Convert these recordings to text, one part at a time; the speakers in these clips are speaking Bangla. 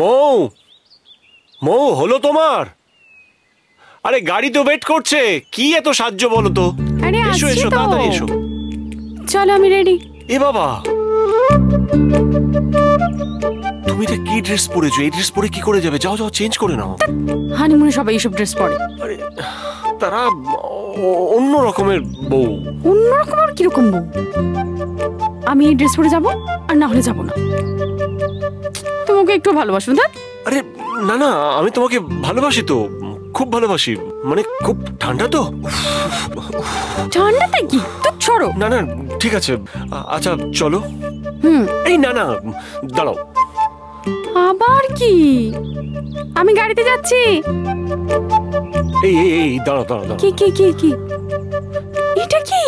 মৌ, মৌ হলো তোমার? আরে গাড়ি তো ওয়েট করছে, কি এত সাহায্য বলো তো? আরে এসো আসছি এসো, তো। তাড়াতাড়ি এসো। চলো আমি রেডি। এ বাবা, তুমি এটা কি ড্রেস পরেছো? এই ড্রেস পরে কি করে যাবে? যাও যাও, চেঞ্জ করে নাও। হানিমুনে সবাই এইসব ড্রেস পরে। আরে তারা অন্য রকমের বউ। অন্যরকম? আর কিরকম বউ? আমি এই ড্রেস পরে যাবো আর না হলে যাবো না। তোমাকে একটু ভালোবাসো না? আরে না না, আমি তোমাকে ভালোবাসি তো, খুব ভালোবাসি। মানে খুব ঠান্ডা তো। ঠান্ডাটা কি? তো ছড়ো। না না ঠিক আছে, আচ্ছা চলো। এই না না, দাঁড়াও। আবার কি? আমি গাড়িতে যাচ্ছি। এই এই এই দাঁড়াও দাঁড়াও দাঁড়াও। কি কি কি কি? এটা কি?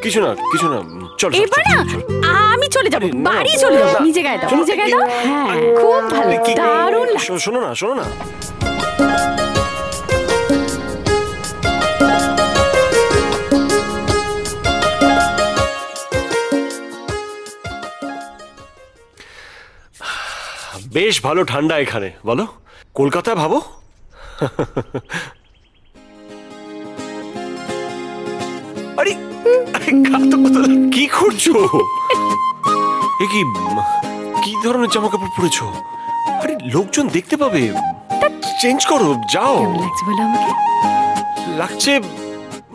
কিছু না কিছু না, চল। এবার না আমি চলে যাবো, বাড়ি চলে যাবো। নিজে গায়ে দাও, নিজে গায়ে দাও। হ্যাঁ খুব ভালো, দারুণ লাগছে। শোনো না শোনো না, বেশ ভালো ঠান্ডা এখানে, বলো? কলকাতায় ভাবো। আরে কি করছো? এ কি কি ধরনের জামা কাপড় পরেছো? আরে লোকজন দেখতে পাবে, চেঞ্জ করো, যাও। কেমন লাগছে বলো আমাকে? লাগছে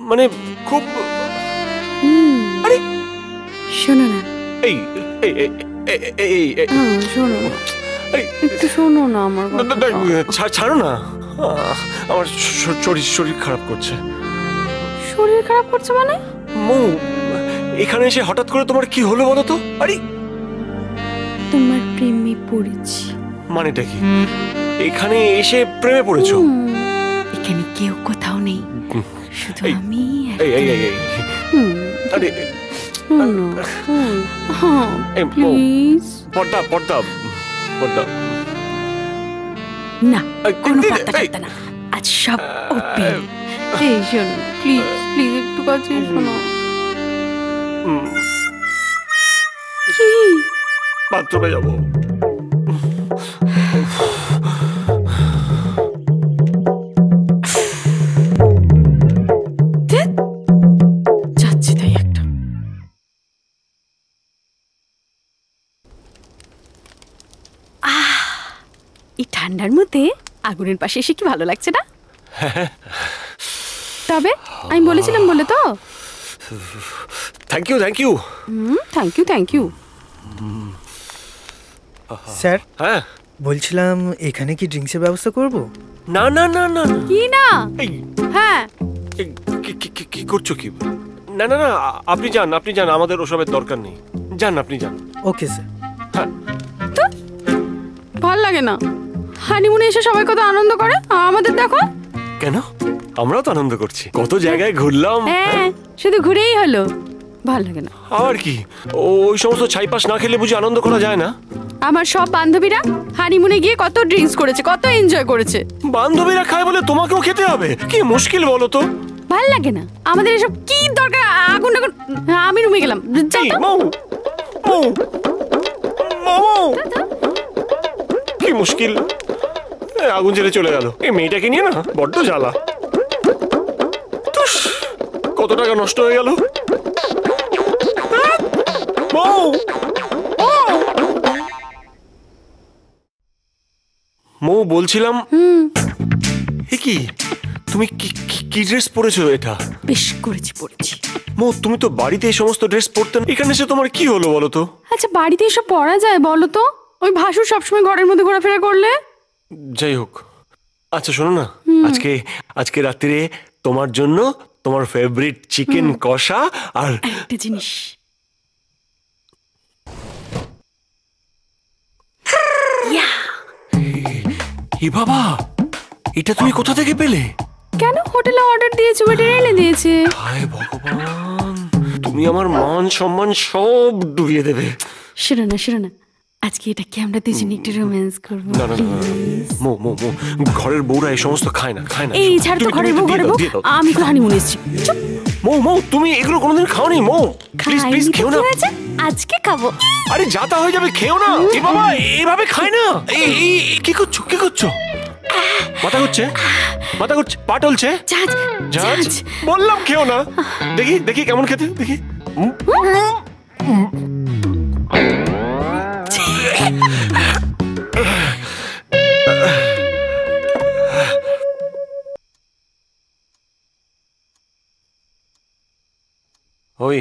মানে খুব। আরে শোনো না। এই এই এই এই শোনো না, একটু শোনো না আমার কথা। ছাড়ো না, আমার শরীর খারাপ করছে। শরীর খারাপ করছে মানে? মৌ, এখানে এসে হঠাৎ করে তোমার কি হলো বলো তো? আরে তোমার প্রেমে পড়েছি। মানেটা কি? এখানে এসে প্রেমে পড়েছো? এখানে কেউ কোথাও নেই, শুধু আমি। এই এই এই এই আরে প্লিজ। পর্দা পর্দা পর্দা। না কোনো পর্দা করতে না, আজ সব ওপেন। এই শোনো, প্লিজ প্লিজ একটু কাছে শোনো। কি? বাথরুমে যাবো। যাচ্ছি তাই একটা। এই ঠান্ডার মধ্যে আগুনের পাশে এসে কি ভালো লাগছে না? তবে আমি বলেছিলাম বলে তো। Thank you thank you. Thank you thank you. Sir, হ্যাঁ বলছিলাম এখানে কি ড্রিঙ্কসের ব্যবস্থা করব? না না না না। কি না? এই হ্যাঁ কি করছো কি? না না না, আপনি যান আপনি যান, আমাদের ওসবের দরকার নেই। যান আপনি যান। Okay sir. হ্যাঁ ভাল লাগে না, হানিমুনে এসে সবাই কত আনন্দ করে, আমাদের দেখো। কেন? আমরাও তো আনন্দ করছি, কত জায়গায় ঘুরলাম। হ্যাঁ শুধু ঘুরেই হলো, ভাল লাগে না। আর কি ওই সমস্ত ছাইপাস না খেলে বুঝি আনন্দ করা যায় না? আমার সব বান্ধবীরা হানিমুনে গিয়ে কত ড্রিঙ্কস করেছে, কত এনজয় করেছে। বান্ধবীরা খায় বলে তোমাকেও খেতে হবে? কি মুশকিল বলো তো। ভাল লাগে না আমাদের এসব, কি দরকার আগুন আগুন। আমি রুমে গেলাম। মৌ মৌ মৌ, কি মুশকিল, আগুন জ্বেলে চলে গেল। এই মেয়েটাকে নিয়ে না বড্ড জ্বালা। কত টাকা নষ্ট হয়ে গেল। মৌ মৌ বলছিলাম, এ কি তুমি কি ড্রেস পরেছো এটা? বেশ করেছি পড়েছি। মৌ তুমি তো বাড়িতে এই সমস্ত ড্রেস পরতে না, এখানে এসে তোমার কি হলো বলো তো? আচ্ছা বাড়িতে এসব পড়া যায় বলো তো? ওই ভাসুর সবসময় ঘরের মধ্যে ঘোরাফেরা করলে। যাই হোক, আচ্ছা শোনো না, আজকে রাত্রিরে তোমার জন্য তোমার ফেভারিট চিকেন কষা আর একটা জিনিস। এ বাবা, এটা তুমি কোথা থেকে পেলে? কেন? হোটেলে অর্ডার দিয়েছি, ওয়েটার এনে দিয়েছে। হায় ভগবান, তুমি আমার মান সম্মান সব ডুবিয়ে দেবে। শোনো না শোনো না, আজকে এটাকে আমরা দুজনে একটু রোম্যান্স করবো। না না না, মো মো মো, ঘরের বউরা এই সমস্ত খায় না খায় না। এই ছাড় তো, ঘরের বউ ঘরের বউ, আমি তো হানিমুনে এসেছি। মৌ মৌ তুমি এগুলো কোনোদিন খাওনি মৌ, প্লিজ প্লিজ খেও না। আজকে খাবো। আরে যাতা হয়ে যাবে, খেও না। এ বাবা এইভাবে খায় না। এই কি করছো, কি করছো? মাথা ঘুরছে, মাথা ঘুরছে, পা টলছে। জাজ বললাম খেও না। দেখি দেখি কেমন খেতে, দেখি। ওই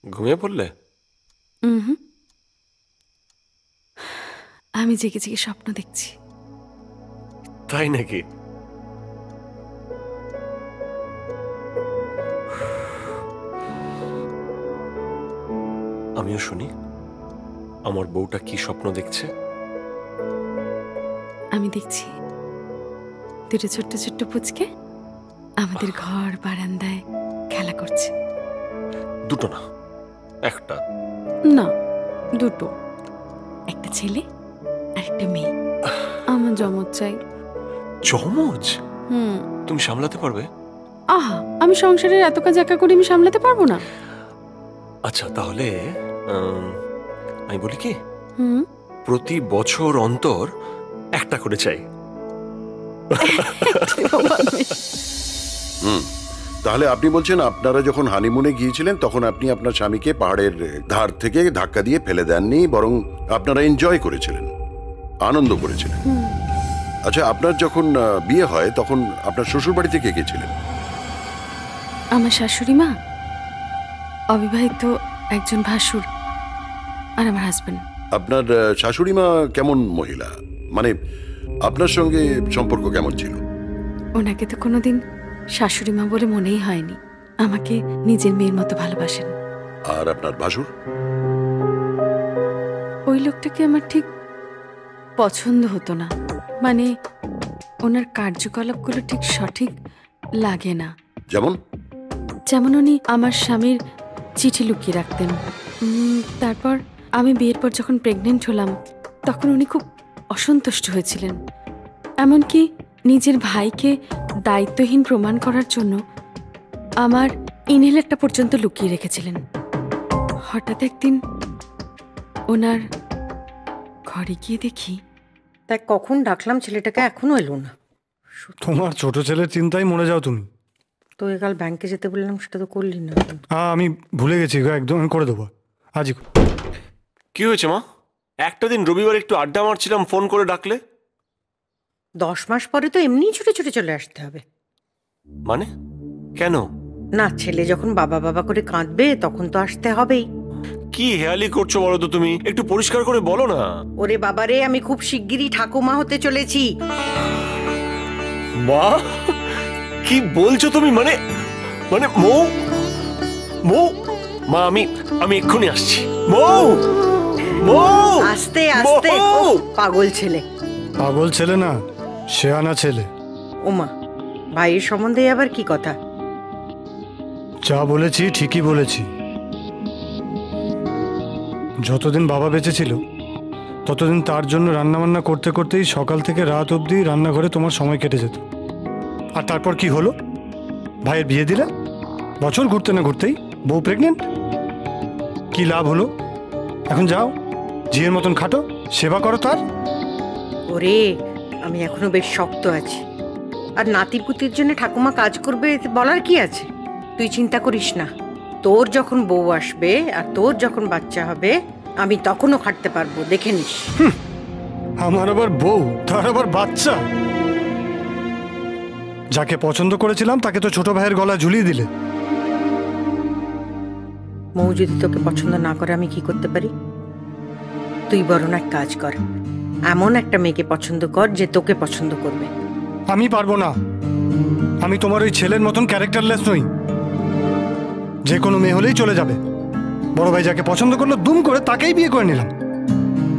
ঘুমিয়ে পড়লে? আমি জেগে জেগে স্বপ্ন দেখছি। তাই নাকি? আমিও শুনি আমার বউটা কি স্বপ্ন দেখছে। আমি দেখছি দুটো ছোট্ট ছোট্ট পুচকে আমাদের ঘর বারান্দায় খেলা করছে। দুটো না, একটা। না, দুটো। একটা ছেলে আর একটা মেয়ে। আমার জমজ চাই। জমজ? তুমি সামলাতে পারবে? আহা, আমি সংসারের এত কাজ একা করে আমি সামলাতে পারবো না। আচ্ছা তাহলে আমি বলি কি, প্রতি বছর অন্তর একটা করে চাই। তাহলে আপনি বলছেন আপনারা যখন হানিমুনে গিয়েছিলেন তখন আপনি আপনার স্বামীকে পাহাড়ের ধার থেকে ধাক্কা দিয়ে ফেলে দেননি, বরং আপনারা এনজয় করেছিলেন, আনন্দ করেছিলেন। আচ্ছা, আপনার যখন বিয়ে হয় তখন আপনার শ্বশুর বাড়ি থেকে কে ছিলেন? আমার শাশুড়ি মা, অবিবাহিত একজন ভাসুর, আর আমার হাজবেন্ড। আপনার শাশুড়ি মা কেমন মহিলা, মানে আপনার সঙ্গে সম্পর্ক কেমন ছিল? ওনাকে তো কোনোদিন শাশুড়ি মা বলে মনেই হয়নি। আমাকে নিজের মেয়ের মতো ভালোবাসেন। আর আপনার ভাসুর? ওই লোকটাকে আমার ঠিক পছন্দ হতো না, মানে ওনার কার্যকলাপগুলো ঠিক সঠিক লাগে না। যেমন? যেমন উনি আমার স্বামীর চিঠি লুকিয়ে রাখতেন। তারপর আমি বিয়ের পর যখন প্রেগনেন্ট হলাম তখন উনি খুব অসন্তুষ্ট হয়েছিলেন। এমনকি নিজের ভাইকে দায়িত্বহীন প্রমাণ করার জন্য আমার ইনহেলারটা পর্যন্ত লুকিয়ে রেখেছিলেন। হঠাৎ একদিন ওনার ঘরে গিয়ে দেখি। তাই কখন ডাকলাম ছেলেটাকে, এখনো এলো না। তোমার ছোট ছেলের চিন্তায় মরে যাও তুমি। তো কাল ব্যাংকে যেতে বললাম, সেটা তো করলি না। আমি ভুলে গেছি, একদম আমি করে দেবো আজই। কি হয়েছে মা? একটা দিন রবিবার একটু আড্ডা মারছিলাম, ফোন করে ডাকলে। 10 মাস পরে তো এমনি ছুটে ছুটে চলে আসতে হবে। মানে কেন? না, ছেলে যখন বাবা বাবা করে কাঁদবে তখন তো আসতে হবেই। কি হেয়ালি করছো বলো তো তুমি, একটু পরিষ্কার করে বলো না। ওরে বাবারে, আমি খুব শিগগিরই ঠাকুমা হতে চলেছি। মা কি বলছো তুমি? মানে মানে মৌ মৌ মা, আমি এক্ষুনি আসছি। মৌ মৌ আস্তে আস্তে। পাগল ছেলে। পাগল ছেলে না, শেয়ানা ছেলে। ওমা, ভাইয়ের সম্বন্ধে আবার কি কথা? যা বলেছি ঠিকই বলেছি। যতদিন বাবা বেঁচে ছিল ততদিন তার জন্য রান্নাবান্না করতে করতেই সকাল থেকে রাত অবধি রান্নাঘরে তোমার সময় কেটে যেত। আর তারপর কি হলো? ভাইয়ের বিয়ে দিলে, বছর ঘুরতে না ঘুরতেই বউ প্রেগনেন্ট। কি লাভ হলো? এখন যাও, ঝিয়ের মতন খাটো, সেবা করো তার। ওরে, আমি এখনো বেশ শক্ত আছি। আর নাতিপুতির জন্য ঠাকুমা কাজ করবে, এতে বলার কি আছে? তুই চিন্তা করিস না। তোর যখন বউ আসবে আর তোর যখন বাচ্চা হবে, আমি তখনও খাটতে পারবো, দেখে নিস। আমার আবার বউ, তার আবার বাচ্চা? যাকে পছন্দ করেছিলাম তাকে তো ছোট ভাইয়ের গলা ঝুলিয়ে দিলে। মৌ যদি তোকে পছন্দ না করে আমি কি করতে পারি? তুই বরং এক কাজ কর, এমন একটা মেয়েকে পছন্দ কর যে তোকে পছন্দ করবে। আমি পারবো না। আমি তোমার ওই ছেলের মতন ক্যারেক্টারলেস নই। যে কোনো মেয়ে হলেই চলে যাবে। বড় ভাই যাকে পছন্দ করলো দুম করে তাকেই বিয়ে করে নিলাম।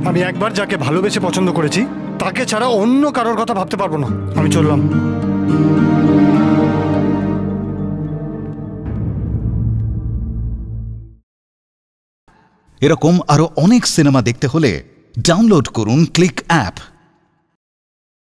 আমি একবার যাকে ভালোবেসে পছন্দ করেছি তাকে ছাড়া অন্য কারোর কথা ভাবতে পারবো না। আমি চললাম। এরকম আরো অনেক সিনেমা দেখতে হলে ডাউনলোড করুন ক্লিক অ্যাপ।